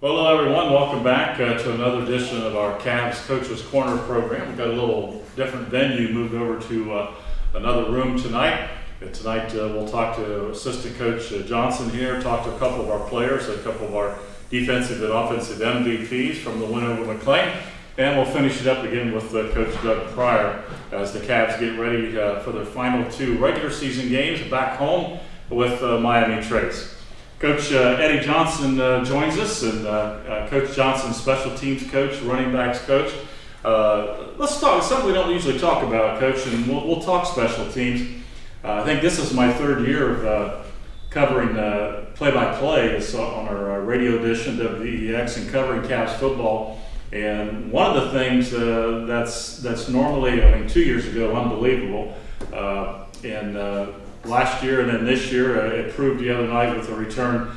Well, hello everyone. Welcome back to another edition of our Cavs Coaches Corner program. We've got a little different venue, moved over to another room tonight. Tonight we'll talk to assistant coach Johnson here, talk to a couple of our players, a couple of our defensive and offensive MVPs from the win over McLean. And we'll finish it up again with Coach Doug Pryor as the Cavs get ready for their final two regular season games back home with Miami Trace. Coach Eddie Johnson joins us, and Coach Johnson, special teams coach, running backs coach. Let's talk something we don't usually talk about, Coach, and we'll talk special teams. I think this is my third year of covering play-by-play on our radio edition, WEX, and covering Cavs football. And one of the things that's normally, 2 years ago, unbelievable, and last year and then this year, it proved the other night with a return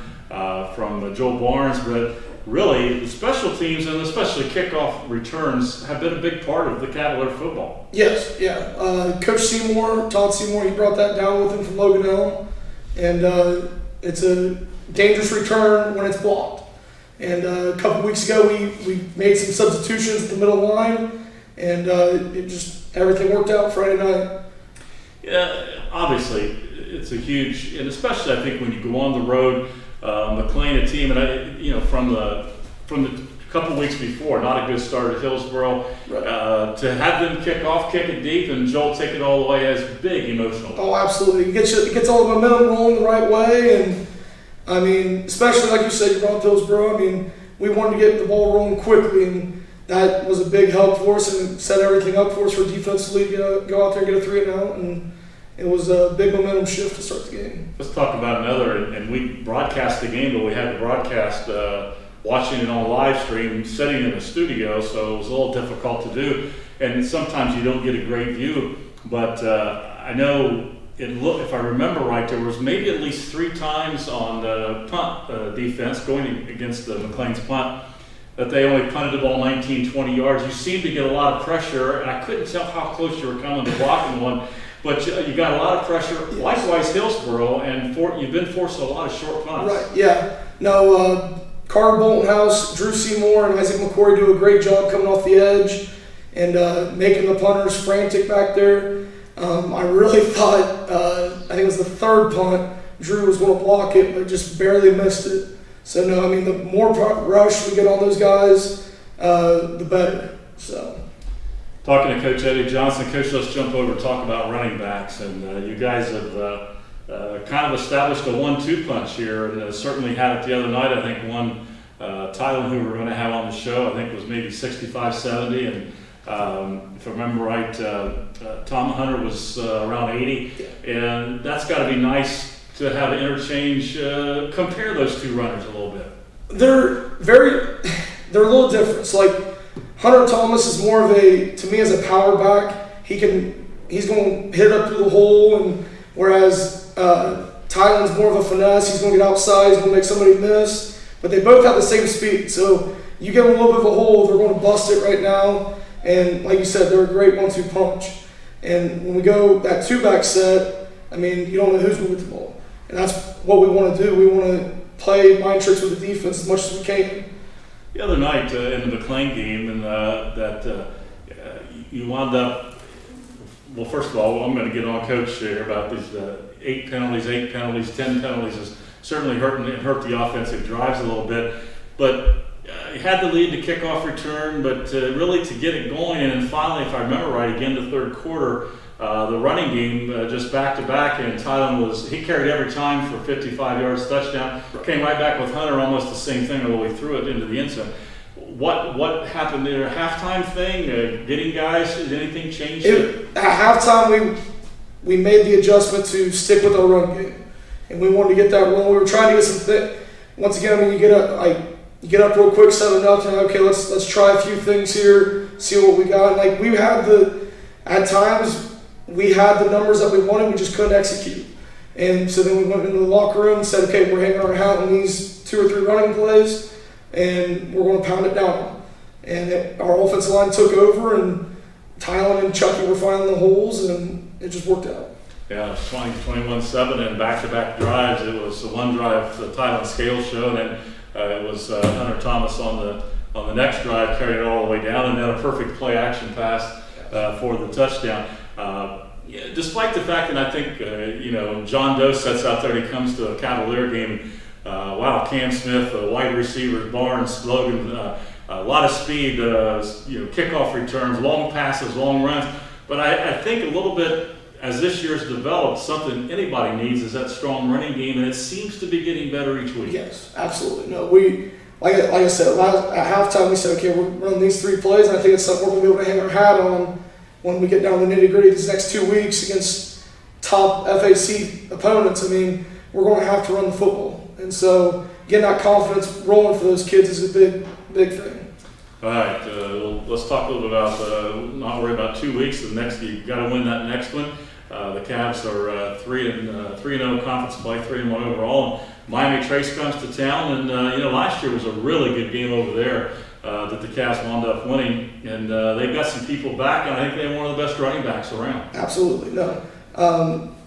from Joel Barnes. But really, the special teams and especially kickoff returns have been a big part of the Cavalier football. Yes, yeah. Coach Seymour, Todd Seymour, he brought that down with him from Logan Elm. And it's a dangerous return when it's blocked. And a couple weeks ago, we made some substitutions at the middle line, and everything worked out Friday night. Yeah, obviously, it's a huge, and especially I think when you go on the road, McLean, a team, and from the couple weeks before, not a good start at Hillsborough, right. To have them kick it deep, and Joel take it all the way is big emotional. Oh, absolutely! It gets all the momentum rolling the right way, and I mean, especially like you said, you brought Hillsborough. I mean, we wanted to get the ball rolling quickly, and that was a big help for us and set everything up for us for defensively to go out there and get a 3-and-out, and it was a big momentum shift to start the game. Let's talk about another, and we broadcast the game, but we had to broadcast watching it on live stream, sitting in a studio, so it was a little difficult to do, and sometimes you don't get a great view, but I know if I remember right, there was maybe at least 3 times on the punt defense going against the McLean's punt that they only punted the ball 19, 20 yards. You seemed to get a lot of pressure, and I couldn't tell how close you were coming to blocking one, but you got a lot of pressure. Yes. Likewise, Hillsborough, and you've been forced a lot of short punts. Right, yeah. No, Carter Boltonhouse, Drew Seymour, and Isaac McCoy do a great job coming off the edge and making the punters frantic back there. I really thought, I think it was the third punt, Drew was going to block it, but just barely missed it. So, no, I mean, the more rush we get on those guys, the better. So, talking to Coach Eddie Johnson, Coach, let's jump over and talk about running backs. And you guys have kind of established a 1-2 punch here, and certainly had it the other night. I think one, Tylen, who we're going to have on the show, I think was maybe 65-70, and if I remember right, Tom Hunter was around 80, and that's got to be nice to have an interchange. Compare those two runners a little bit. They're a little different. So like Hunter Thomas is more of to me as a power back. He's going to hit it up through the hole, and whereas Tylen's more of a finesse. He's going to get outside. He's going to make somebody miss. But they both have the same speed. So you give them a little bit of a hole, they're going to bust it right now. And like you said, they're a great 1-2 punch. And when we go that 2-back set, I mean, you don't know who's going to get the ball. And that's what we want to do. We want to play mind tricks with the defense as much as we can. The other night in the McLean game, and you wound up, well, first of all, I'm going to get on Coach here about these 8 penalties, 10 penalties is certainly hurt the offensive drives a little bit. But you had the lead to kickoff return, but really to get it going, and then finally, if I remember right, again the third quarter, the running game just back-to-back, and Tylen he carried every time for 55 yards touchdown, came right back with Hunter, almost the same thing, although he threw it into the end zone. What happened there? A halftime thing, getting guys, did anything change? At halftime, we made the adjustment to stick with our run game, and we wanted to get that rolling. We were trying to get some once again, I mean, you get up real quick, 7-0. Okay, let's try a few things here, see what we got. Like at times we had the numbers that we wanted, we just couldn't execute. And so then we went into the locker room and said, okay, we're hanging our hat on these 2 or 3 running plays, and we're going to pound it down. And our offensive line took over, and Tylen and Chucky were finding the holes, and it just worked out. Yeah, it was 20-21-7, and back-to-back drives. It was the one drive the Tylen Scales show, and then It was Hunter Thomas on the next drive, carried it all the way down, and then a perfect play action pass for the touchdown. Yeah, despite the fact that I think, John Doe sets out there and he comes to a Cavalier game. Wow, Cam Smith, wide receivers, Barnes, Logan, a lot of speed, kickoff returns, long passes, long runs. But I think a little bit, as this year's developed, something anybody needs is that strong running game, and it seems to be getting better each week. Yes, absolutely. No, we, like I said, at halftime we said, okay, we're running these 3 plays, and I think it's something we're going to be able to hang our hat on when we get down to the nitty-gritty these next 2 weeks against top FAC opponents. I mean, we're going to have to run the football. And so getting that confidence rolling for those kids is a big thing. All right, let's talk a little bit about, not worry about 2 weeks. The next, you've got to win that next one. The Cavs are 3-0 conference play, 3-1 overall. And Miami Trace comes to town, and last year was a really good game over there that the Cavs wound up winning. And they've got some people back, and I think they have one of the best running backs around. Absolutely, no.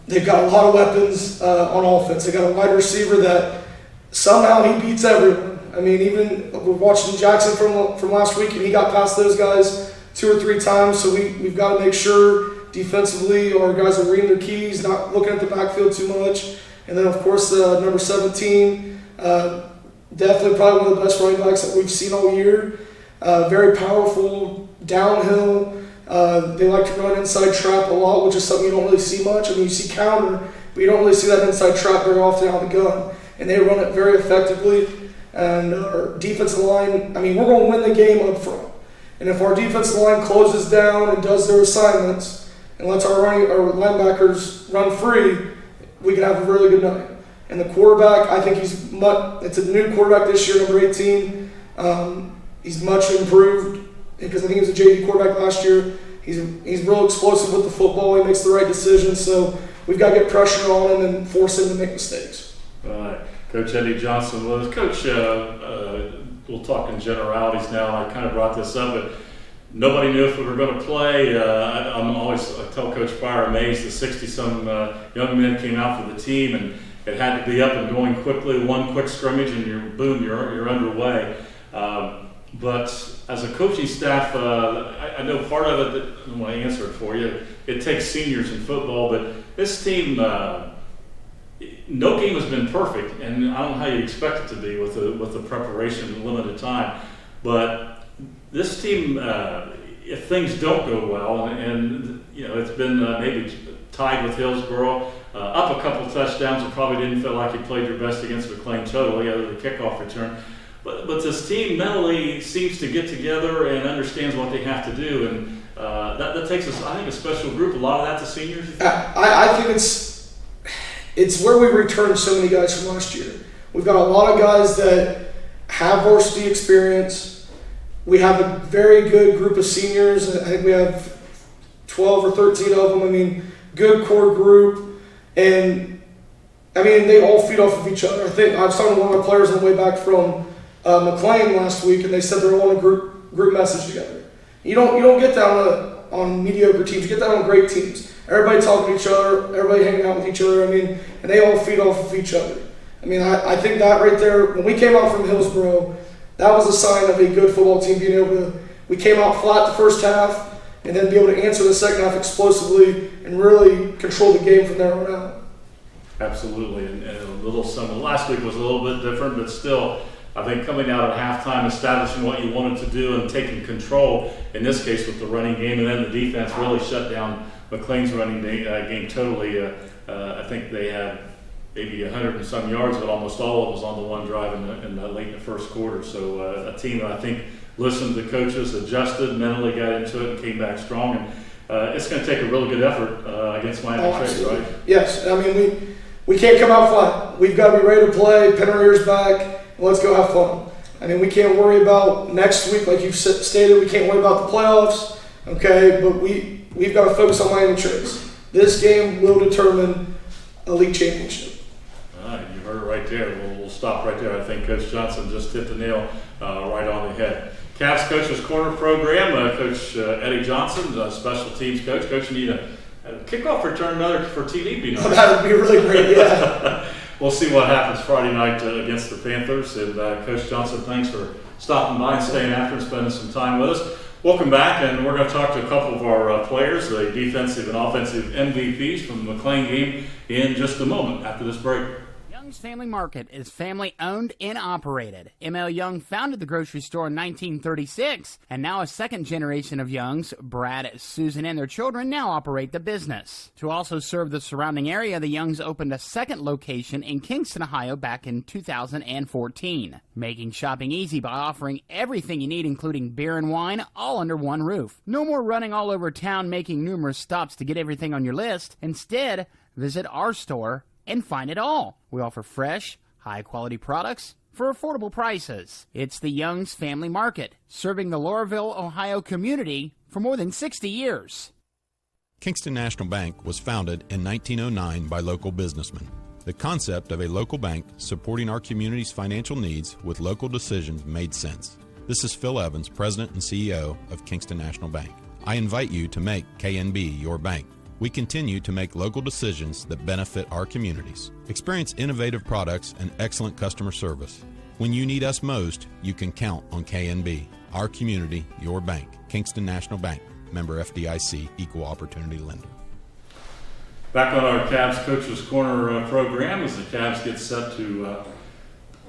They've got a lot of weapons on offense. They got a wide receiver that somehow he beats everyone. I mean, even we're watching Jackson from last week, and he got past those guys 2 or 3 times. So we've got to make sure defensively our guys are reading their keys, not looking at the backfield too much. And then, of course, number 17, definitely probably one of the best running backs that we've seen all year. Very powerful, downhill. They like to run inside trap a lot, which is something you don't really see much. I mean, you see counter, but you don't really see that inside trap very often out of the gun. And they run it very effectively. And our defensive line, I mean, we're going to win the game up front. And if our defensive line closes down and does their assignments and lets our linebackers run free, we can have a really good night. And the quarterback, I think it's a new quarterback this year, number 18. He's much improved because I think he was a JV quarterback last year. He's real explosive with the football. He makes the right decisions. So we've got to get pressure on him and force him to make mistakes. All right. Coach Eddie Johnson was. Coach, we'll talk in generalities now. I kind of brought this up, but nobody knew if we were going to play. I tell Coach Pryor, amazed that 60-some young men came out for the team, and it had to be up and going quickly. One quick scrimmage, and you're underway. But as a coaching staff, I know part of it, I want to answer it for you, it takes seniors in football, but this team, no game has been perfect, and I don't know how you expect it to be with the preparation and limited time. But this team, if things don't go well, and it's been maybe tied with Hillsborough, up a couple touchdowns, and probably didn't feel like you played your best against McLean totally, other than the kickoff return. But this team mentally seems to get together and understands what they have to do, and that takes us, I think, a special group. A lot of that's the seniors. I think it's where we returned so many guys from last year. We've got a lot of guys that have varsity experience. We have a very good group of seniors. I think we have 12 or 13 of them. I mean, good core group, and I mean they all feed off of each other. I think I was talking to one of my players on the way back from McLean last week, and they said they're all in a group message together. You don't get that on mediocre teams. You get that on great teams. Everybody talking to each other, everybody hanging out with each other. I mean, and they all feed off of each other. I mean, I think that right there, when we came out from Hillsborough, that was a sign of a good football team being able to. We came out flat the first half, and then be able to answer the second half explosively and really control the game from there on out. Absolutely, and a little similar. Last week was a little bit different, but still, I think coming out at halftime, establishing what you wanted to do and taking control, in this case with the running game, and then the defense really shut down McLean's running game totally. I think they had maybe 100 and some yards, but almost all of it was on the one drive late in the first quarter. So a team that I think listened to the coaches, adjusted, mentally got into it, and came back strong. And it's going to take a really good effort against Miami Trace, right? Yes. I mean, we can't come out flat. We've got to be ready to play, pin our ears back, and let's go have fun. I mean, we can't worry about next week, like you've stated. We can't worry about the playoffs, okay? But we've got to focus on Miami Trace. This game will determine a league championship. All right, you heard it right there. We'll stop right there. I think Coach Johnson just hit the nail right on the head. Cavs Coach's Corner program, Coach Eddie Johnson, special teams coach. Coach, you need a kickoff return another for TD. That would be really great, yeah. we'll see what happens Friday night against the Panthers. And Coach Johnson, thanks for stopping by and staying after and spending some time with us. Welcome back, and we're going to talk to a couple of our players, the defensive and offensive MVPs from the McLean game, in just a moment after this break. Young's Family Market is family owned and operated. M.L. Young founded the grocery store in 1936, and now a second generation of Youngs, Brad, Susan, and their children now operate the business. To also serve the surrounding area, the Youngs opened a second location in Kingston, Ohio back in 2014, making shopping easy by offering everything you need, including beer and wine, all under one roof. No more running all over town making numerous stops to get everything on your list. Instead, visit our store and find it all. We offer fresh, high-quality products for affordable prices. It's the Young's Family Market, serving the Laurelville, Ohio community for more than 60 years. Kingston National Bank was founded in 1909 by local businessmen. The concept of a local bank supporting our community's financial needs with local decisions made sense. This is Phil Evans, President and CEO of Kingston National Bank. I invite you to make KNB your bank. We continue to make local decisions that benefit our communities. Experience innovative products and excellent customer service. When you need us most, you can count on KNB. Our community, your bank. Kingston National Bank. Member FDIC, Equal Opportunity Lender. Back on our Cavs Coaches Corner program as the Cavs get set to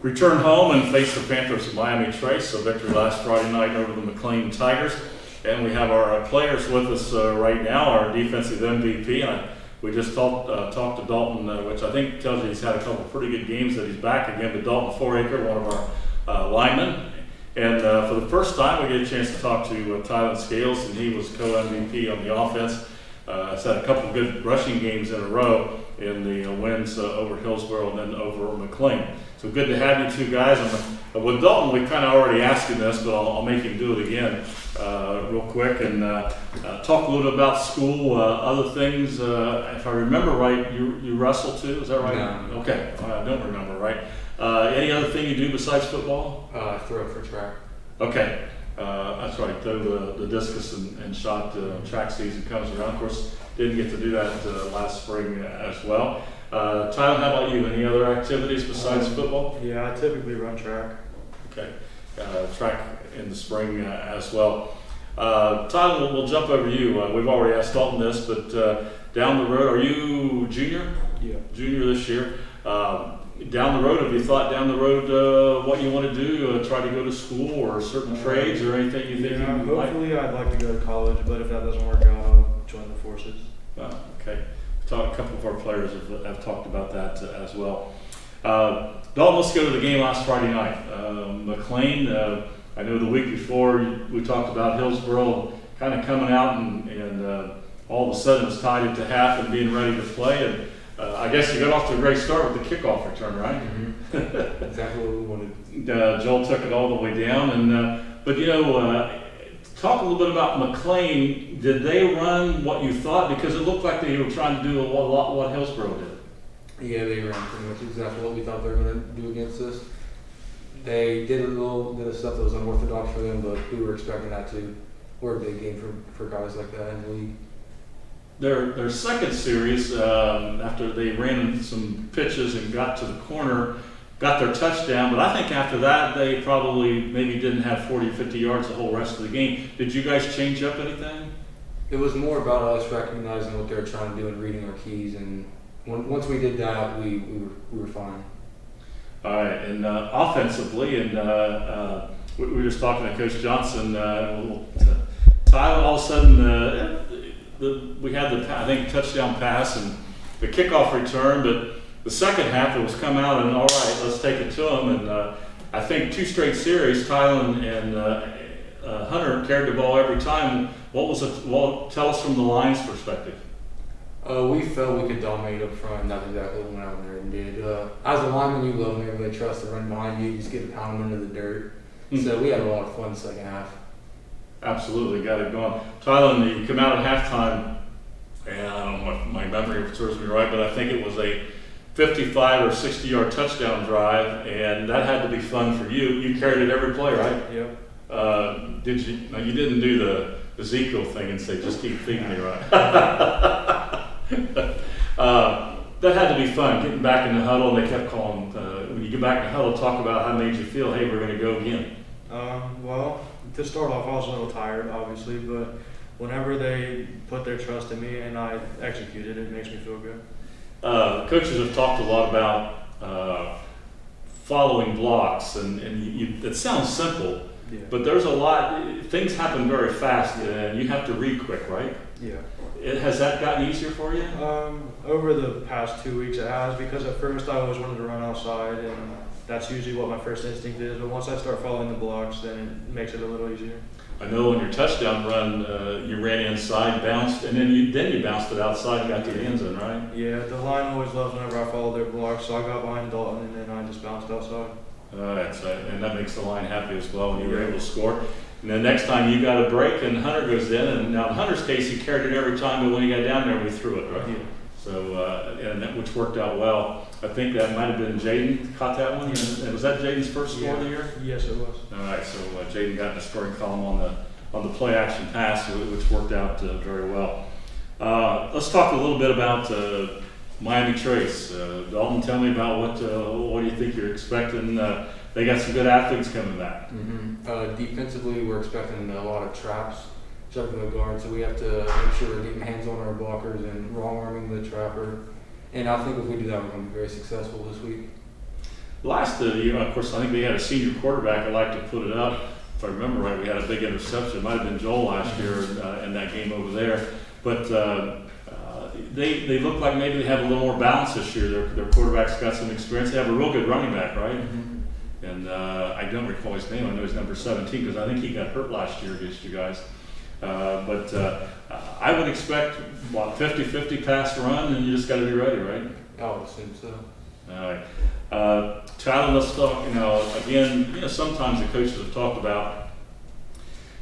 return home and face the Panthers of Miami Trace. So victory last Friday night over the McLean Tigers. And we have our players with us right now, our defensive MVP. We just talked to Dalton, which I think tells you he's had a couple of pretty good games that he's back again. But Dalton Foraker, one of our linemen. And for the first time, we get a chance to talk to Tylen Scales, and he was co-MVP on the offense. He's had a couple of good rushing games in a row in the wins over Hillsborough and then over McLean. So good to have you two guys. With Dalton, we kind of already asked him this, but I'll make him do it again real quick and talk a little bit about school, other things. If I remember right, you wrestle too, is that right? No. Okay, I don't remember right. Any other thing you do besides football? Throw for track. Okay, that's right. Throw the discus and shot. Track season comes around. Of course, didn't get to do that last spring as well. Tyler, how about you? Any other activities besides football? Yeah, I typically run track. Okay, track in the spring as well. Tyler, we'll jump over to you. We've already asked Dalton this, but down the road, are you junior? Yeah. Junior this year. Down the road, have you thought down the road what you want to do? Try to go to school or certain trades or anything you think Yeah, you like? hopefully I'd like to go to college, but if that doesn't work out, I'll join the forces. Okay. A couple of our players have talked about that as well. Dalton, let's go to the game last Friday night. McLean, I know the week before we talked about Hillsborough kind of coming out and all of a sudden it was tied into half and being ready to play. And I guess you got off to a great start with the kickoff return, right? Mm-hmm. Exactly what we wanted. Joel took it all the way down. And but talk a little bit about McLean. Did they run what you thought? Because it looked like they were trying to do a lot what Hillsborough did. Yeah, they ran pretty much exactly what we thought they were going to do against us. They did a little bit of stuff that was unorthodox for them, but we were expecting that to. We're a big game for guys like that in the league. Their second series, after they ran some pitches and got to the corner, got their touchdown, but I think after that they probably maybe didn't have 40 or 50 yards the whole rest of the game. Did you guys change up anything? It was more about us recognizing what they were trying to do and reading our keys, and once we did that, we were fine. All right, and offensively, and we were just talking to Coach Johnson. Tyler, all of a sudden, we had I think touchdown pass and the kickoff return, but the second half it was come out and all right, let's take it to them. And I think 2 straight series, Tyler and Hunter carried the ball every time. What was it? Well, tell us from the Lions' perspective. We felt we could dominate up front, and that's exactly what we went out there and did. As a lineman, you love whenever they trust to run behind you, you just get to pound them into the dirt. Mm-hmm. So we had a lot of fun in the second half. Absolutely, got it going. Tyler, you come out at halftime, and I don't know if my memory serves me right, but I think it was a 55 or 60-yard touchdown drive, and that had to be fun for you. You carried it every play, right? Yep. Did you? No, you didn't do the Ezekiel thing and say, just keep feeding me, right? That had to be fun, getting back in the huddle, and they kept calling, when you get back in the huddle, talk about how it made you feel, hey, we're going to go again. Well, to start off, I was a little tired, obviously, but whenever they put their trust in me and I executed, it makes me feel good. Coaches have talked a lot about following blocks, and it sounds simple, Yeah. but there's a lot, things happen very fast, and you have to read quick, right? Yeah. Has that gotten easier for you? Over the past 2 weeks it has, because at first I always wanted to run outside, and that's usually what my first instinct is, but once I start following the blocks, then it makes it a little easier. I know on your touchdown run, you ran inside, bounced, and then you bounced it outside and got to the end zone, right? Yeah, the line always loves whenever I follow their blocks, so I got behind Dalton and then I just bounced outside. And that makes the line happy as well when you were able to score. And then next time you got a break and Hunter goes in, and now in Hunter's case he carried it every time, but when he got down there we threw it, right? Yeah. So which worked out well. I think that might have been Jaden caught that one. And was that Jaden's first score of the year? Yes, it was. All right, so Jaden got in the scoring column on the play action pass, which worked out very well. Let's talk a little bit about Miami Trace. Dalton, tell me about what do you think you're expecting? They got some good athletes coming back. Defensively, we're expecting a lot of traps, jumping the guard, so we have to make sure we're getting hands on our blockers and wrong arming the trapper. And I think if we do that, we're going to be very successful this week. Last year, of course, I think they had a senior quarterback. I like to put it up. If I remember right, we had a big interception. It might have been Joel last year in that game over there. But they look like maybe they have a little more balance this year. Their quarterback's got some experience. They have a real good running back, right? Mm-hmm. And I don't recall his name. I know he's number 17 because I think he got hurt last year against you guys. But I would expect, 50-50 pass run, and you just got to be ready, right? I would assume so. All right. Tyler, let's talk, again, sometimes the coaches have talked about,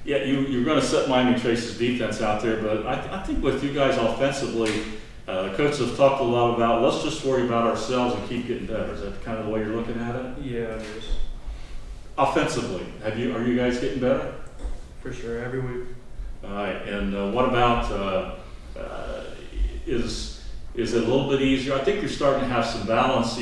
you're going to set Miami Trace's defense out there, but I think with you guys offensively, coaches have talked a lot about, let's just worry about ourselves and keep getting better. Is that kind of the way you're looking at it? Yeah, it is. Offensively, are you guys getting better? For sure, every week. All right, and what about, is it a little bit easier? I think you're starting to have some balance,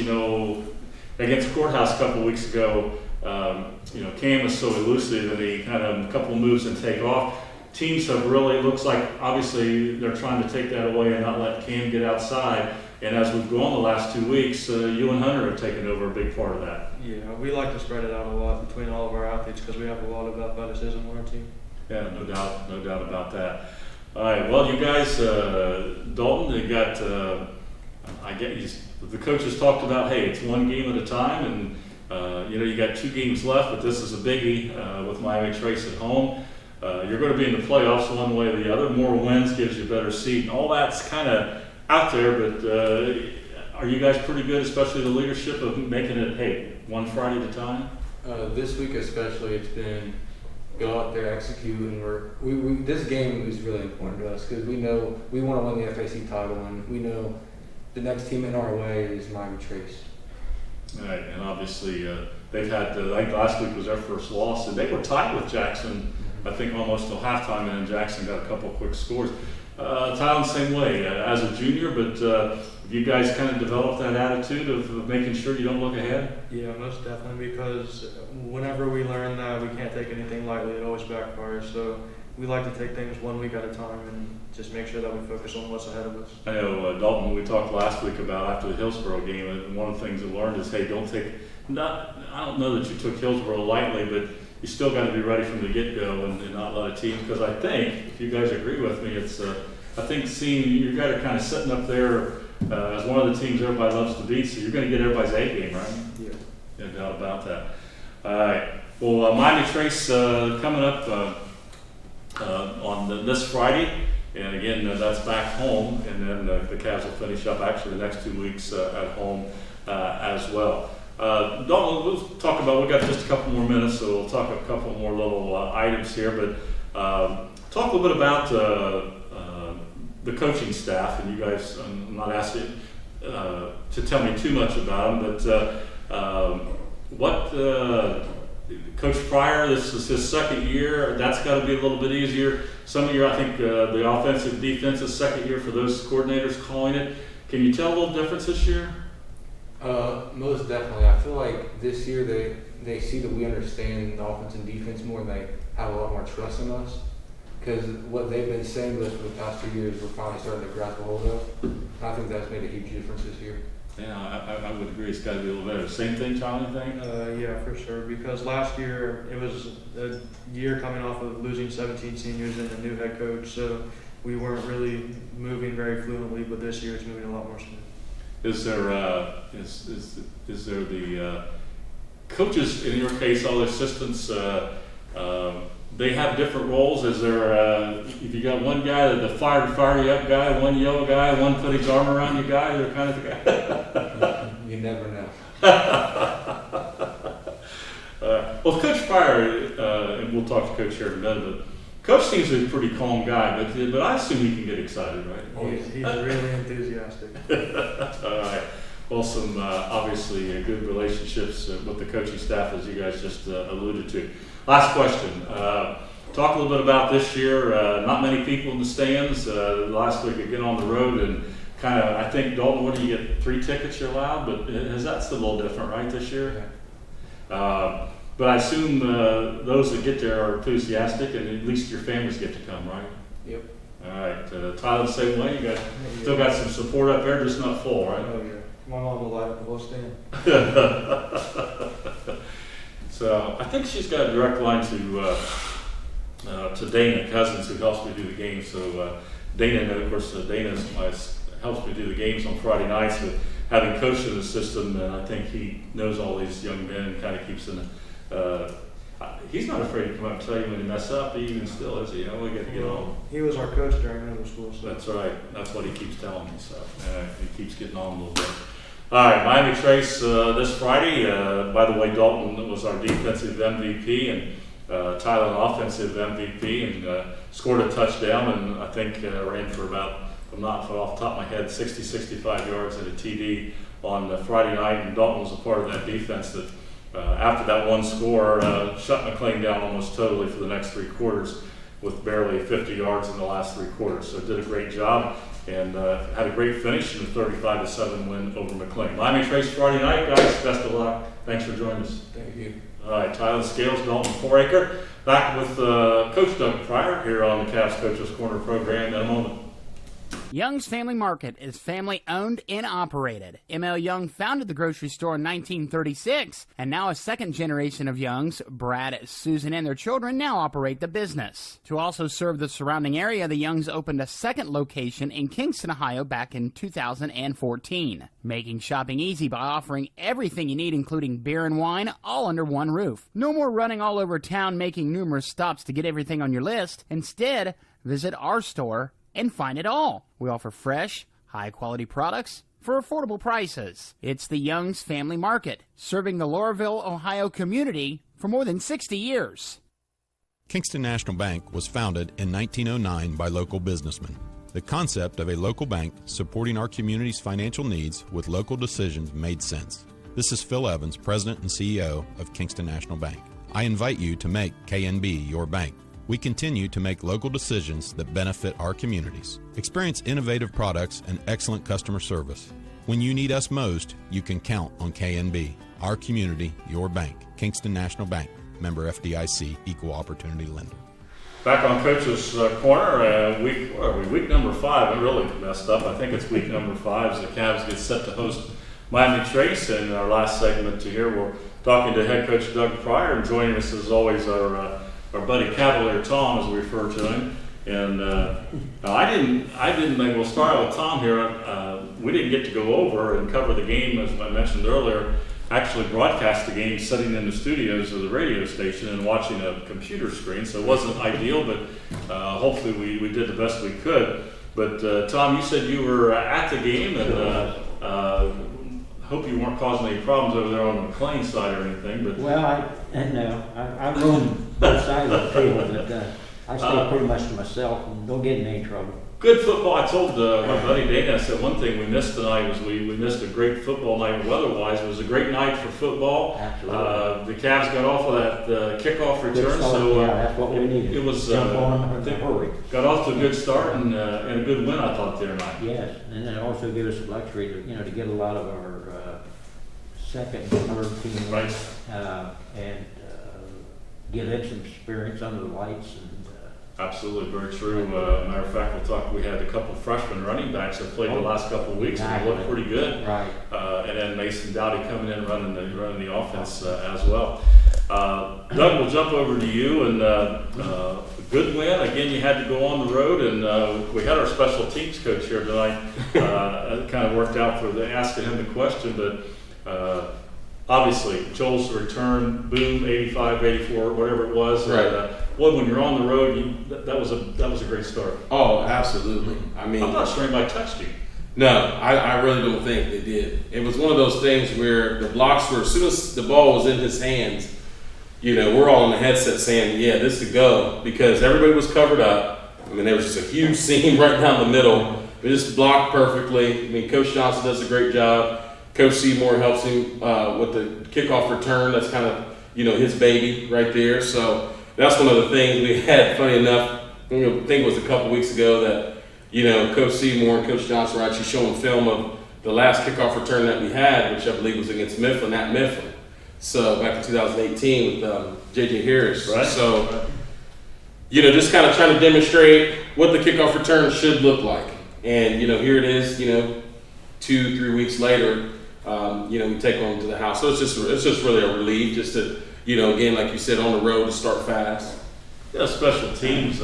against Courthouse a couple of weeks ago, Cam was so elusive and he kind of a couple of moves and take off. Teams have really, it looks like obviously they're trying to take that away and not let Cam get outside. And as we've gone the last 2 weeks, you and Hunter have taken over a big part of that. Yeah, we like to spread it out a lot between all of our athletes because we have a lot of athleticism on our team. Yeah, no doubt about that. All right, well, you guys, Dalton, you got, the coaches talked about, hey, it's one game at a time, and you got 2 games left, but this is a biggie with Miami Trace at home. You're going to be in the playoffs one way or the other. More wins gives you a better seat, and all that's kind of out there, but are you guys pretty good, especially the leadership of making it, hey, one Friday at a time? This week especially, it's been go out there, execute, and this game is really important to us because we know we want to win the FAC title, and we know the next team in our way is Miami Trace. All right, and obviously they've had, I think last week was their first loss, and they were tied with Jackson, I think almost till halftime, and then Jackson got a couple of quick scores. Tylen, same way, as a junior, but have you guys kind of developed that attitude of making sure you don't look ahead? Yeah, most definitely, because whenever we learn that we can't take anything lightly, it always backfires. So we like to take things 1 week at a time and just make sure that we focus on what's ahead of us. I know, Dalton, we talked last week about after the Hillsborough game, and one of the things we learned is, hey, I don't know that you took Hillsborough lightly, but you still got to be ready from the get-go and not let a team, because I think, if you guys agree with me, it's, I think seeing you guys are kind of sitting up there as one of the teams everybody loves to beat, so you're going to get everybody's A game, right? Yeah. No doubt about that. All right. Well, Miami Trace coming up on this Friday, and again, that's back home, and then the Cavs will finish up actually the next 2 weeks at home as well. We'll talk about, we've got just a couple more minutes, so we'll talk a couple more little items here, but talk a little bit about the coaching staff, and you guys, I'm not asking to tell me too much about them, but Coach Pryor, this is his second year. That's got to be a little bit easier. Some of you, I think, the offensive, defensive second year for those coordinators calling it. Can you tell a little difference this year? Most definitely. I feel like this year they see that we understand the offense and defense more, and they have a lot more trust in us. Because what they've been saying to us for the past 2 years, we're finally starting to grasp a hold of. And I think that's made a huge difference this year. Yeah, I would agree. It's got to be a little better. Same thing, Charlie, think? Yeah, for sure. Because last year it was a year coming off of losing 17 seniors and a new head coach, so we weren't really moving very fluently. But this year it's moving a lot more smooth. Is there is there the coaches, in your case, all the assistants? They have different roles. Is there if you got one guy, the fire you up guy, one yellow guy, one put his arm around you guy, they're kind of the guy. You never know. Well, Coach Fire, and we'll talk to Coach here in a minute, but Coach seems to be a pretty calm guy, but I assume he can get excited, right? He's really enthusiastic. All right. Well, some obviously good relationships with the coaching staff, as you guys just alluded to. Last question. Talk a little bit about this year. Not many people in the stands. Last week, again on the road, and kind of, I think, Dalton, what do you get? 3 tickets you're allowed, but that's a little different, right, this year? Yeah. But I assume those that get there are enthusiastic, and at least your families get to come, right? Yep. All right. Tyler, the same way. You still got some support up there, just not full, right? Oh yeah. My mom will light up the whole stand. So I think she's got a direct line to Dana Cousins, who helps me do the games. So Dana, of course, helps me do the games on Friday nights. But having coached in the system, and I think he knows all these young men and kind of keeps in. He's not afraid to come up and tell you when you mess up. He even still is. You know, we get to get on. He was our coach during middle school. So. That's right. That's what he keeps telling me. So he keeps getting on a little bit. All right, Miami Trace this Friday. By the way, Dalton was our defensive MVP and Tyler offensive MVP, and scored a touchdown, and I think ran for about, I'm not off the top of my head, 60, 65 yards at a TD on Friday night, and Dalton was a part of that defense that after that one score shut McLean down almost totally for the next 3 quarters with barely 50 yards in the last 3 quarters. So did a great job. And had a great finish in the 35-7 win over McLean. Miami Trace Friday night, guys. Best of luck. Thanks for joining us. Thank you. All right, Tyler Scales, Dalton Foraker. Back with Coach Doug Pryor here on the Cavs Coaches Corner program in a moment. Young's Family Market is family owned and operated. M.L. Young founded the grocery store in 1936, and now a second generation of Youngs, Brad, Susan, and their children now operate the business. To also serve the surrounding area, the Youngs opened a second location in Kingston, Ohio back in 2014, making shopping easy by offering everything you need, including beer and wine, all under one roof. No more running all over town making numerous stops to get everything on your list. Instead, visit our store and find it all. We offer fresh, high-quality products for affordable prices. It's the Young's Family Market, serving the Laurelville, Ohio community for more than 60 years. Kingston National Bank was founded in 1909 by local businessmen. The concept of a local bank supporting our community's financial needs with local decisions made sense. This is Phil Evans, President and CEO of Kingston National Bank. I invite you to make KNB your bank. We continue to make local decisions that benefit our communities. Experience innovative products and excellent customer service. When you need us most, you can count on KNB. Our community, your bank. Kingston National Bank. Member FDIC, Equal Opportunity Lender. Back on Coach's Corner, week number 5. I really messed up. I think it's week number 5 as the Cavs get set to host Miami Trace. And our last segment to here, we're talking to head coach Doug Pryor, and joining us as always our buddy Cavalier Tom, as we refer to him. And I didn't think we'll start with Tom here. We didn't get to go over and cover the game, as I mentioned earlier, actually broadcast the game sitting in the studios of the radio station and watching a computer screen, so it wasn't ideal, but hopefully we did the best we could. But Tom, you said you were at the game, and hope you weren't causing any problems over there on the McLean side or anything. But well, I roamed both sides of the field, but I stay pretty much to myself and don't get in any trouble. Good football. I told my buddy Dana, I said one thing we missed tonight was we missed a great football night weather-wise. It was a great night for football. Absolutely. The Cavs got off of that kickoff Good return, start. so Yeah, that's what we needed. it was Jump on I in a think hurry. got off to a good start and a good win, I thought, there tonight. Yes, and it also gave us the luxury to get a lot of our second and third team Right. and get in some experience under the lights. And Absolutely, very true. Matter of fact, we had a couple of freshman running backs that played the last couple of weeks and they looked pretty good. right. And then Mason Dowdy coming in running the offense as well. Doug, we'll jump over to you and good win. Again, you had to go on the road, and we had our special teams coach here tonight. It kind of worked out for asking him the question, but obviously Joel's return, boom, 85, 84, whatever it was. Right. When you're on the road, that was a great start. Oh, absolutely. I mean, I'm not sure anybody touched you. no, I really don't think they did. It was one of those things where the blocks were, as soon as the ball was in his hands, we're all on the headset saying, yeah, this is a go, because everybody was covered up. I mean, there was just a huge seam right down the middle. We just blocked perfectly. I mean, Coach Johnson does a great job. Coach Seymour helps him with the kickoff return. That's kind of, his baby right there. So that's one of the things we had, funny enough, I think it was a couple weeks ago that, Coach Seymour and Coach Johnson were actually showing film of the last kickoff return that we had, which I believe was against Mifflin, at Mifflin. So back in 2018 with J.J. Harris. Right. So, just kind of trying to demonstrate what the kickoff return should look like. And, here it is, 2-3 weeks later, we take on to the house. So it's just really a relief just to, again, like you said, on the road to start fast. Yeah, special teams.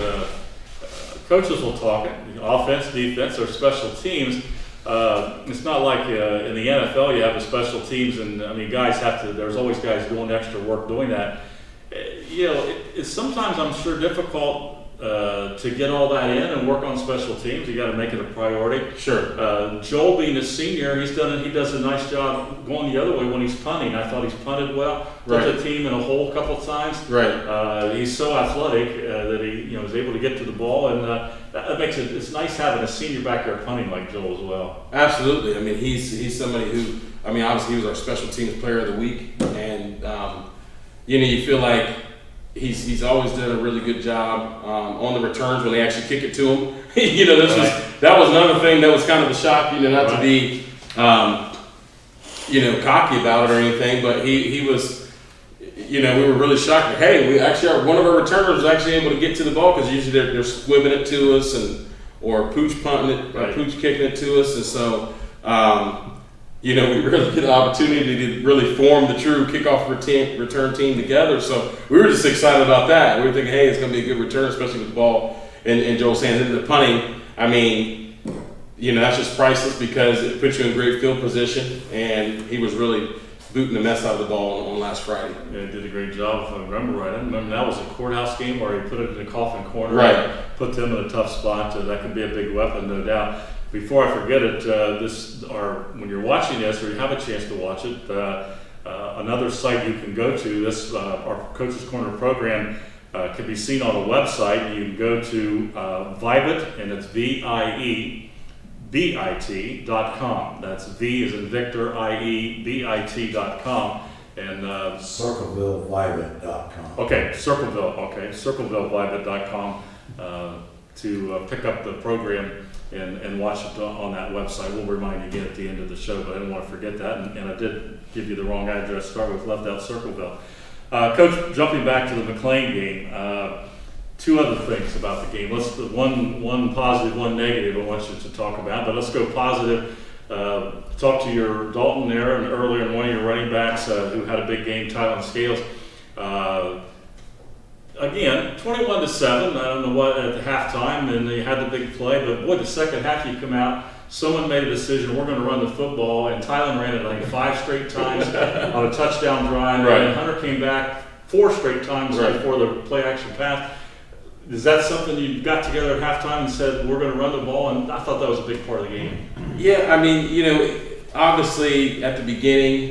Coaches will talk offense, defense, or special teams. It's not like in the NFL you have the special teams, and guys have to. There's always guys doing extra work doing that. It's sometimes I'm sure difficult to get all that in and work on special teams. You got to make it a priority. Sure. Joel, being a senior, he does a nice job going the other way when he's punting. I thought he's punted well. Put the team in a hole a couple of times. Right. He's so athletic that he was able to get to the ball, and that makes it's nice having a senior back there punting like Joel as well. Absolutely. I mean, he's somebody who, obviously he was our special teams player of the week, and you feel like he's always done a really good job on the returns when they actually kick it to him. That was another thing that was kind of a shock, not to be cocky about it or anything, but he was. We were really shocked. Hey, we actually one of our returners was actually able to get to the ball, because usually they're squibbing it to us or pooch punting it, or pooch kicking it to us, and so we really get an opportunity to really form the true kickoff return team together. So we were just excited about that. We were thinking, hey, it's going to be a good return, especially with the ball in Joel's hands. And the punting, that's just priceless, because it puts you in great field position, and he was really booting the mess out of the ball on last Friday. Yeah, he did a great job, if I remember right. I remember that was a courthouse game where he put it in the coffin corner. Right. Put them in a tough spot. That could be a big weapon, no doubt. Before I forget it, when you're watching this, or you have a chance to watch it, another site you can go to, our Coach's Corner program can be seen on a website. You can go to Vibit, and it's VIEBIT.com. That's V as in Victor, IEBIT.com. And CirclevilleVibit.com. okay, CirclevilleVibit.com to pick up the program and watch it on that website. We'll remind you again at the end of the show, but I didn't want to forget that, and I did give you the wrong address. Start with, left out Circleville. Coach, jumping back to the McLean game, two other things about the game. One positive, one negative I want you to talk about, but let's go positive. Talk to your Dalton there, and earlier, and one of your running backs who had a big game, Tylen Scales. Again, 21-7. I don't know what at the halftime, and they had the big play. But boy, the second half you come out, someone made a decision. We're going to run the football, and Tylen ran it like 5 straight times on a touchdown drive. Right. And Hunter came back 4 straight times before the play action pass. Is that something you got together at halftime and said we're going to run the ball? And I thought that was a big part of the game. Yeah, obviously at the beginning,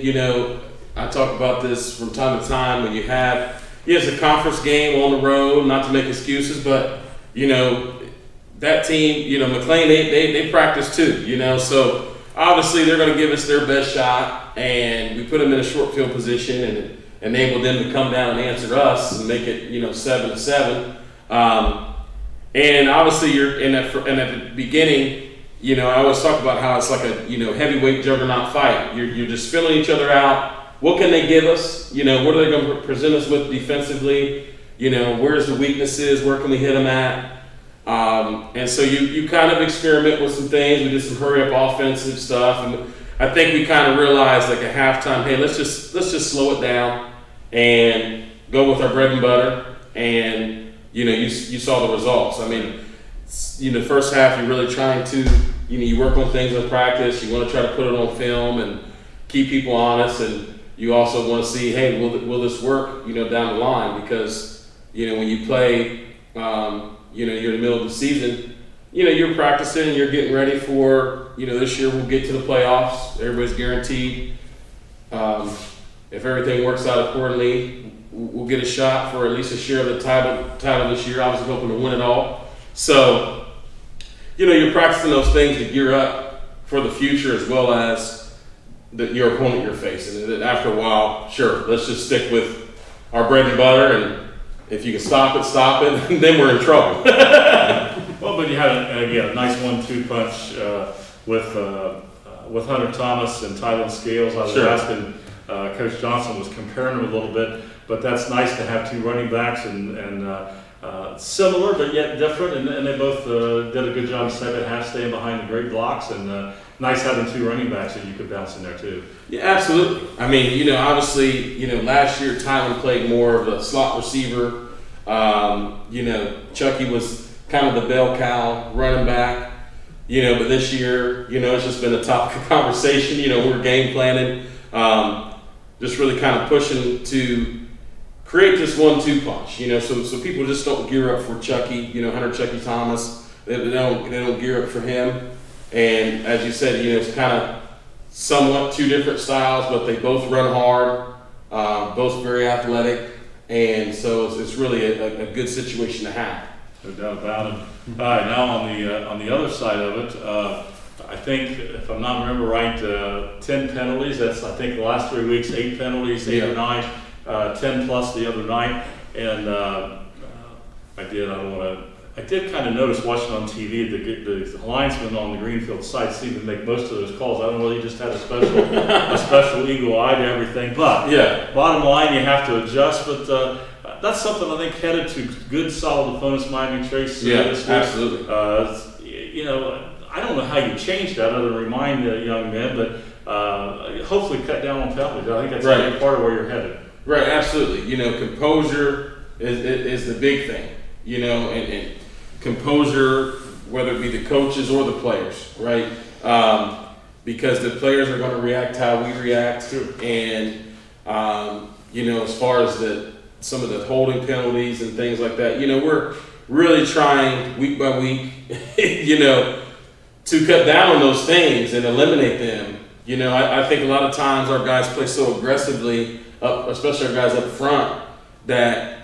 I talk about this from time to time when you have yeah, it's a conference game on the road, not to make excuses, but, you know, that team, you know, McLean, they practice too, you know, so obviously they're going to give us their best shot, and we put them in a short field position and enable them to come down and answer us and make it, you know, 7-7. And obviously you're at the beginning, you know, I always talk about how it's like a, you know, heavyweight juggernaut fight. You're just filling each other out. What can they give us? You know, what are they going to present us with defensively? You know, where's the weaknesses? Where can we hit them at? And so you kind of experiment with some things. We did some hurry up offensive stuff, and I think we kind of realized like at halftime, hey, let's just slow it down and go with our bread and butter. And you know, you saw the results. I mean, you know, the first half you're really trying to, you know, you work on things in practice. You want to try to put it on film and keep people honest, and you also want to see, hey, will this work? You know, down the line, because you know when you play. You know, you're in the middle of the season, you know, you're practicing and you're getting ready for, you know, this year we'll get to the playoffs. Everybody's guaranteed. If everything works out accordingly, we'll get a shot for at least a share of the title this year. Obviously hoping to win it all. So, you know, you're practicing those things to gear up for the future as well as your opponent you're facing. And then after a while, sure, let's just stick with our bread and butter, and if you can stop it, then we're in trouble. Well, but you had a nice 1-2 punch with Hunter Thomas and Tylen Scales. I was asking Coach Johnson was comparing them a little bit, but that's nice to have two running backs and similar but yet different, and they both did a good job second half staying behind the great blocks, and nice having two running backs that you could bounce in there too. Yeah, absolutely. I mean, you know, obviously, you know, last year Tylen played more of a slot receiver. You know, Chucky was kind of the bell cow running back. You know, but this year, you know, it's just been a topic of conversation. You know, we're game planning, just really kind of pushing to create this 1-2 punch. You know, so people just don't gear up for Chucky. You know, Hunter Chucky Thomas. They don't gear up for him. And as you said, you know, it's kind of somewhat two different styles, but they both run hard, both very athletic, and so it's really a good situation to have. No doubt about it. All right, now on the other side of it, I think if I'm not remember right, 10 penalties. That's I think the last 3 weeks, 8 penalties, 8 or 9, 10 plus the other night, and I did kind of notice watching on TV the linesman on the Greenfield side seemed to make most of those calls. I don't know whether he just had a special eagle eye to everything, but bottom line, you have to adjust. But that's something I think headed to good, solid opponents, Miami Trace. This week. Absolutely. You know, I don't know how you change that other than remind the young men, but hopefully cut down on penalties. I think that's a big part of where you're headed. Right, absolutely. You know, composure is the big thing. You know, and composure, whether it be the coaches or the players, right? Because the players are going to react how we react, and you know, as far as some of the holding penalties and things like that, you know, we're really trying week by week, you know, to cut down on those things and eliminate them. You know, I think a lot of times our guys play so aggressively, especially our guys up front, that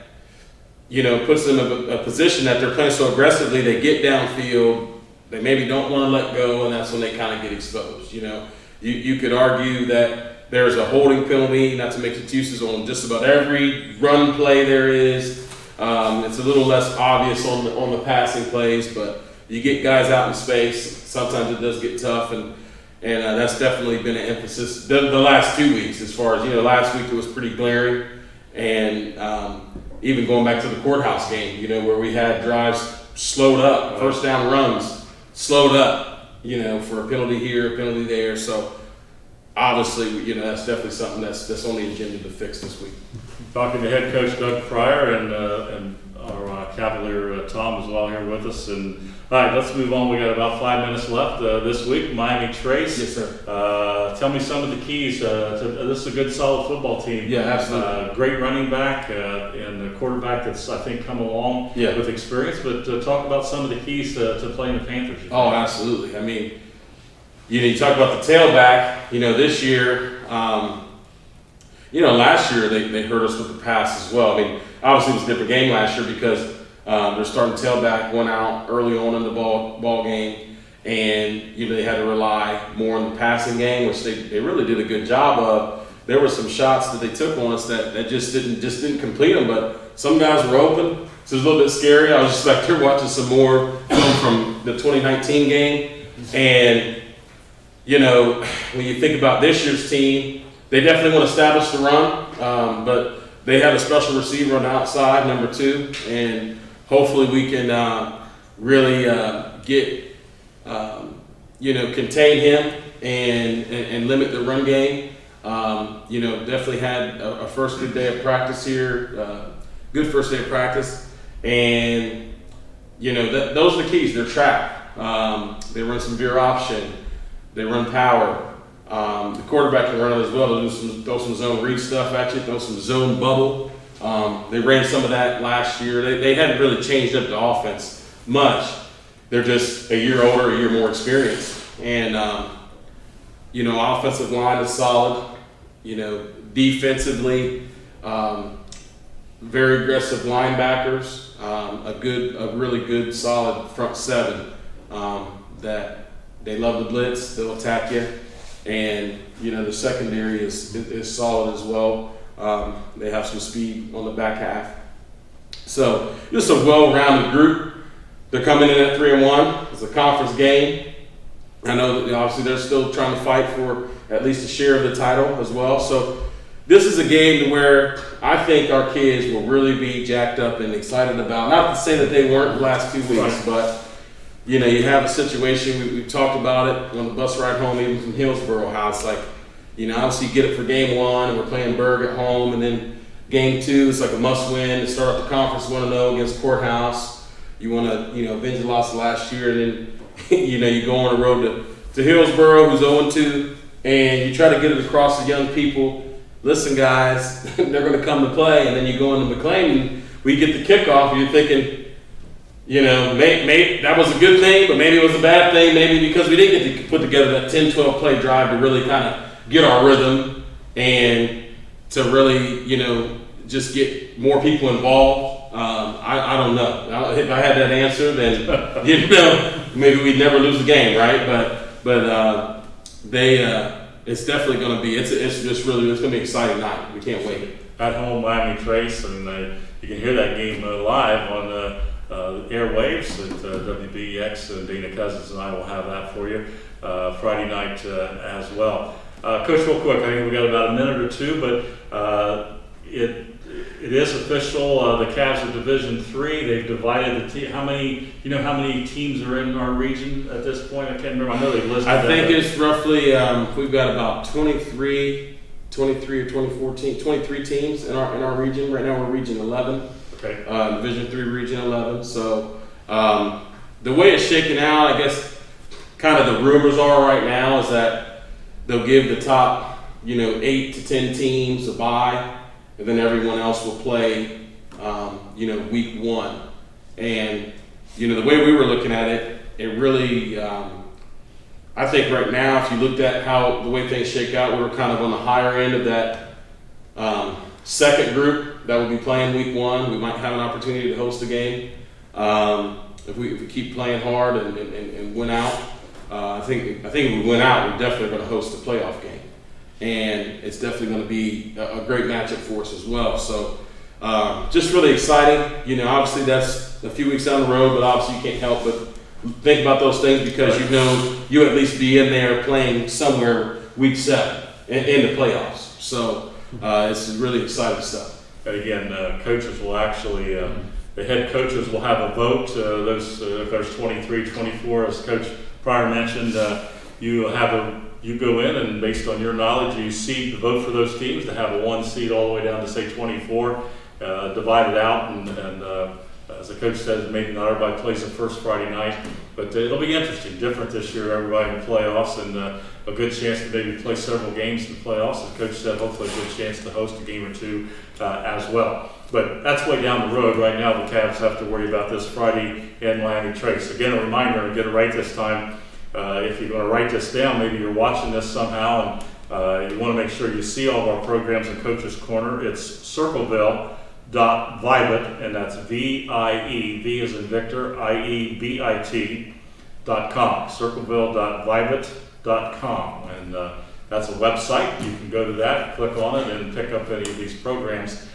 you know, puts them in a position that they're playing so aggressively, they get downfield, they maybe don't want to let go, and that's when they kind of get exposed. You know, you could argue that there's a holding penalty, not to make excuses on just about every run play there is. It's a little less obvious on the passing plays, but you get guys out in space, sometimes it does get tough, and that's definitely been an emphasis the last 2 weeks. As far as, you know, last week it was pretty glaring, and even going back to the courthouse game, you know, where we had drives slowed up, first down runs slowed up, you know, for a penalty here, a penalty there. So obviously, you know, that's definitely something that's on the agenda to fix this week. Talking to head coach Doug Pryor and our Cavalier Tom as well here with us. And all right, let's move on. We got about 5 minutes left this week. Miami Trace. Yes, sir. Tell me some of the keys. This is a good, solid football team. Yeah, absolutely. Great running back and a quarterback that's I think come along with experience. But talk about some of the keys to playing the Panthers. Oh, absolutely. I mean, you know, you talk about the tailback. You know, this year. last year they hurt us with the pass as well. I mean, obviously it was a different game last year because their starting tailback went out early on in the ball game, and they had to rely more on the passing game, which they really did a good job of. There were some shots that they took on us that just didn't complete them, but some guys were open, so it was a little bit scary. I was just back here watching some more film from the 2019 game, and when you think about this year's team, they definitely want to establish the run, but they have a special receiver on the outside, number 2, and hopefully we can really get contain him and limit the run game. Definitely had a first good day of practice here, good first day of practice, and those are the keys. They're track. They run some veer option. They run power. The quarterback can run it as well. They'll throw some zone read stuff at you, throw some zone bubble. They ran some of that last year. They hadn't really changed up the offense much. They're just a year older, a year more experienced. And, offensive line is solid. Defensively, very aggressive linebackers, a really good, solid front 7 that they love the blitz. They'll attack you. And, the secondary is solid as well. They have some speed on the back half. So just a well-rounded group. They're coming in at 3-1. It's a conference game. I know that obviously they're still trying to fight for at least a share of the title as well. So this is a game where I think our kids will really be jacked up and excited about. Not to say that they weren't the last 2 weeks, but you have a situation, we've talked about it on the bus ride home, even from Hillsboro, how it's like, obviously you get it for game 1, and we're playing Berg at home, and then game 2, it's like a must-win to start off the conference 1-0 against Courthouse. You want to, avenge the loss last year, and then, you go on the road to Hillsboro, who's 0-2, and you try to get it across to young people. Listen, guys, they're going to come to play, and then you go into McLean, and we get the kickoff, and you're thinking, maybe that was a good thing, but maybe it was a bad thing, maybe because we didn't get to put together that 10-12 play drive to really kind of get our rhythm and to really, just get more people involved. I don't know. If I had that answer, then, maybe we'd never lose the game, right? But it's definitely going to be, it's going to be an exciting night. We can't wait. At home, Miami Trace, and you can hear that game live on the airwaves at WBEX, and Dana Cousins and I will have that for you Friday night as well. Coach, real quick, I think we got about a minute or 2, but it is official. The Cavs are Division III. They've divided the team. How many teams are in our region at this point? I can't remember. I know they listed. I think it's roughly we've got about 23 or 23 teams in our region. Right now we're Region 11. Okay. Division III, Region 11. So the way it's shaking out, I guess, kind of the rumors are right now is that they'll give the top, 8 to 10 teams a bye, and then everyone else will play, week 1. And the way we were looking at it, it really, I think right now, if you looked at how the way things shake out, we were kind of on the higher end of that second group that will be playing week 1. We might have an opportunity to host a game if we keep playing hard and win out. I think if we win out, we're definitely going to host a playoff game, and it's definitely going to be a great matchup for us as well. So just really exciting. Obviously that's a few weeks down the road, but obviously you can't help but think about those things because you at least be in there playing somewhere week 7 in the playoffs. So it's really exciting stuff. And again, coaches will actually, the head coaches will have a vote. If there's 23, 24, as Coach Pryor mentioned, you go in and based on your knowledge, you seed the vote for those teams to have a 1 seed all the way down to say 24, divided out, and as the coach says, maybe not everybody plays the first Friday night, but it'll be interesting, different this year, everybody in the playoffs, and a good chance to maybe play several games in the playoffs. As Coach said, hopefully a good chance to host a game or 2 as well. But that's way down the road. Right now, the Cavs have to worry about this Friday in Miami Trace. Again, a reminder, and get it right this time. If you're going to write this down, maybe you're watching this somehow You want to make sure you see all of our programs in Coach's Corner. It's circleville.vibit, and that's V-I-E, V as in Victor, I-E-B-I-T.com, circleville.vibit.com. And that's a website. You can go to that, click on it, and pick up any of these programs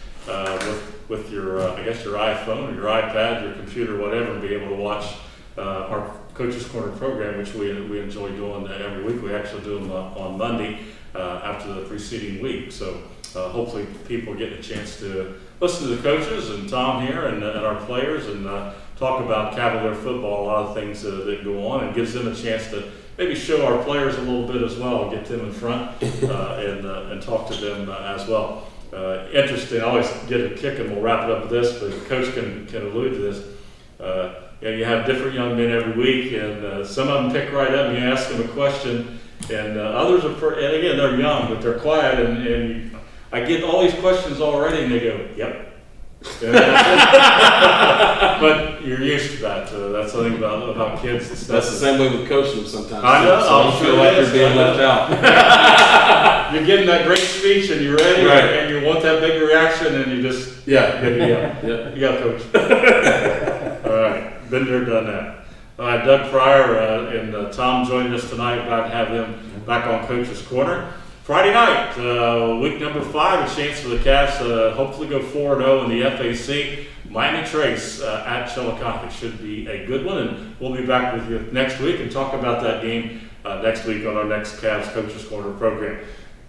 with your, I guess, your iPhone or your iPad, your computer, whatever, and be able to watch our Coach's Corner program, which we enjoy doing every week. We actually do them on Monday after the preceding week. So hopefully people get a chance to listen to the coaches and Tom here and our players and talk about Cavalier football, a lot of things that go on, and gives them a chance to maybe show our players a little bit as well, get them in front and talk to them as well. Interesting, I always get a kick, and we'll wrap it up with this, but the coach can allude to this. You have different young men every week, and some of them pick right up and you ask them a question, and others are, and again, they're young, but they're quiet, and I get all these questions already, and they go, yep. But you're used to that. That's the thing about kids. That's the same way with coaching sometimes. I know. So I don't feel like you're being left out. You're getting that great speech and you're ready, Right. and you want that big reaction, and you just you got coach. All right, been there, done that. All right, Doug Pryor and Tom joining us tonight. Glad to have them back on Coach's Corner. Friday night, week number 5, a chance for the Cavs to hopefully go 4-0 in the FAC. Miami Trace at Chillicothe should be a good one, and we'll be back with you next week and talk about that game next week on our next Cavs Coach's Corner program.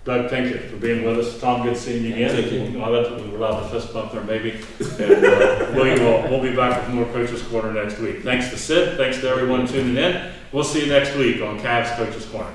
Doug, thank you for being with us. Tom, good seeing you again. Thank you. We're allowed to fist bump there maybe. And we'll be back with more Coach's Corner next week. Thanks to Sid. Thanks to everyone tuning in. We'll see you next week on Cavs Coach's Corner.